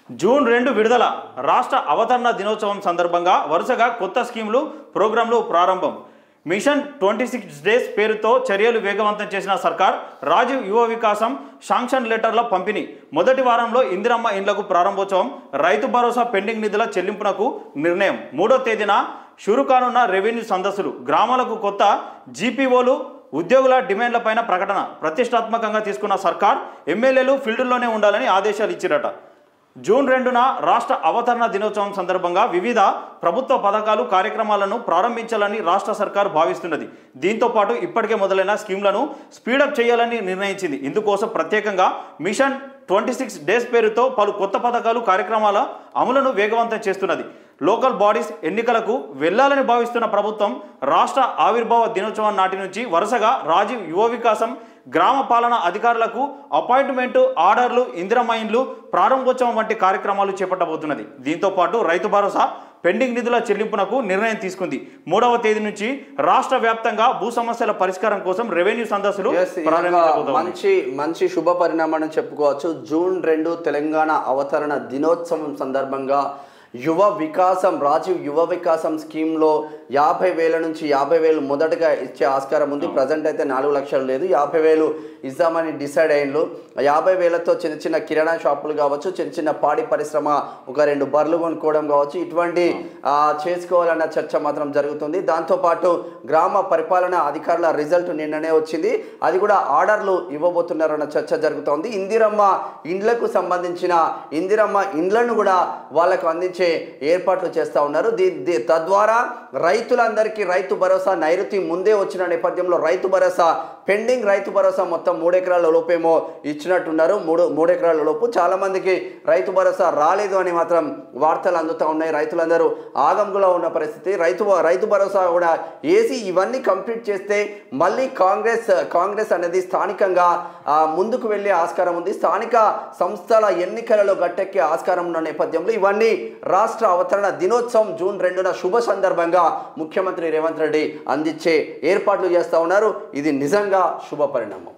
June 2 విడుదల రాష్ట్ర అవతరణ దినోత్సవం సందర్భంగా వరుసగా కొత్త స్కీములు ప్రోగ్రాంలు ప్రారంభం. మిషన్ 26 డేస్ పేరుతో చర్యలు వేగవంతం చేసిన సర్కార్ రాజీవ్ యువ వికాసం శాంక్షన్ లెటర్ల పంపిణీ. మొదటి వారంలో ఇందిరమ్మ ఇండ్లకు ప్రారంభోత్సవం. రైతు భరోసా పెండింగ్ నిధుల చెల్లింపునకు నిర్ణయం. 3వ తేదీన షురు కానున్న రెవెన్యూ సందస్సులు. గ్రామాలకు కొత్త జీపీఓలు, ఉద్యోగుల డిమాండ్లపైన ప్రకటన. ప్రతిష్టాత్మకంగా తీసుకున్న సర్కార్ ఎమ్మెల్యేలు ఫీల్డ్లోనే ఉండాలని ఆదేశాలు ఇచ్చిరట. జూన్ 2న రాష్ట్ర అవతరణ దినోత్సవం సందర్భంగా వివిధ ప్రభుత్వ పథకాలు కార్యక్రమాలను ప్రారంభించాలని రాష్ట్ర సర్కార్ భావిస్తున్నది. దీంతో పాటు ఇప్పటికే మొదలైన స్కీమ్లను స్పీడప్ చేయాలని నిర్ణయించింది. ఇందుకోసం ప్రత్యేకంగా మిషన్ 26 డేస్ పేరుతో పలు కొత్త పథకాలు కార్యక్రమాల అమలును వేగవంతం చేస్తున్నది. లోకల్ బాడీస్ ఎన్నికలకు వెళ్లాలని భావిస్తున్న ప్రభుత్వం రాష్ట్ర ఆవిర్భావ దినోత్సవం నాటి నుంచి వరుసగా రాజీవ్ యువ వికాసం, గ్రామ పాలన అధికారులకు అపాయింట్మెంటు ఆర్డర్లు, ఇందిరమ్మ ఇండ్లు ప్రారంభోత్సవం వంటి కార్యక్రమాలు చేపట్టబోతున్నది. దీంతో పాటు రైతు భరోసా పెండింగ్ నిధుల చెల్లింపునకు నిర్ణయం తీసుకుంది. 3వ తేదీ నుంచి రాష్ట్ర వ్యాప్తంగా భూ సమస్యల పరిష్కారం కోసం రెవెన్యూ సందస్సులు మంచి శుభ పరిణామం చెప్పుకోవచ్చు. జూన్ 2 తెలంగాణ అవతరణ దినోత్సవం సందర్భంగా యువ వికాసం, రాజీవ్ యువ వికాసం స్కీమ్లో 50,000 నుంచి 50,000 మొదటగా ఇచ్చే ఆస్కారం ఉంది. ప్రజెంట్ అయితే 4 లక్షలు లేదు, 50,000 ఇద్దామని డిసైడ్ అయ్యిండ్రు. 50,000తో చిన్న చిన్న కిరాణా షాపులు కావచ్చు, చిన్న చిన్న పాడి పరిశ్రమ, ఒక 2 బర్రెలు కొనుక్కోవడం కావచ్చు, ఇటువంటి చేసుకోవాలన్న చర్చ మాత్రం జరుగుతుంది. దాంతోపాటు గ్రామ పరిపాలన అధికారుల రిజల్ట్ నిన్ననే వచ్చింది. అది కూడా ఆర్డర్లు ఇవ్వబోతున్నారన్న చర్చ జరుగుతోంది. ఇందిరమ్మ ఇండ్లకు సంబంధించిన ఇందిరమ్మ ఇండ్లను కూడా వాళ్ళకు అందించే ఏర్పాట్లు చేస్తూ ఉన్నారు. తద్వారా రైతులందరికీ రైతు భరోసా నైరుతి ముందే వచ్చిన నేపథ్యంలో రైతు భరోసా పెండింగ్ రైతు భరోసా మొత్తం 3 ఎకరాల లోపేమో ఇచ్చినట్టున్నారు. 3 ఎకరాల లోపు చాలా మందికి రైతు భరోసా రాలేదు అని మాత్రం వార్తలు అందుతూ ఉన్నాయి. రైతులందరూ ఆగంగులో ఉన్న పరిస్థితి. రైతు భరోసా కూడా ఏసీ ఇవన్నీ కంప్లీట్ చేస్తే మళ్ళీ కాంగ్రెస్ అనేది స్థానికంగా ముందుకు వెళ్ళే ఆస్కారం ఉంది. స్థానిక సంస్థల ఎన్నికలలో గట్టెక్కే ఆస్కారం ఉన్న నేపథ్యంలో ఇవన్నీ రాష్ట్ర అవతరణ దినోత్సవం జూన్ 2న శుభ సందర్భంగా ముఖ్యమంత్రి రేవంత్ రెడ్డి అందించే ఏర్పాట్లు చేస్తూ ఉన్నారు. ఇది నిజంగా శుభ పరిణామం.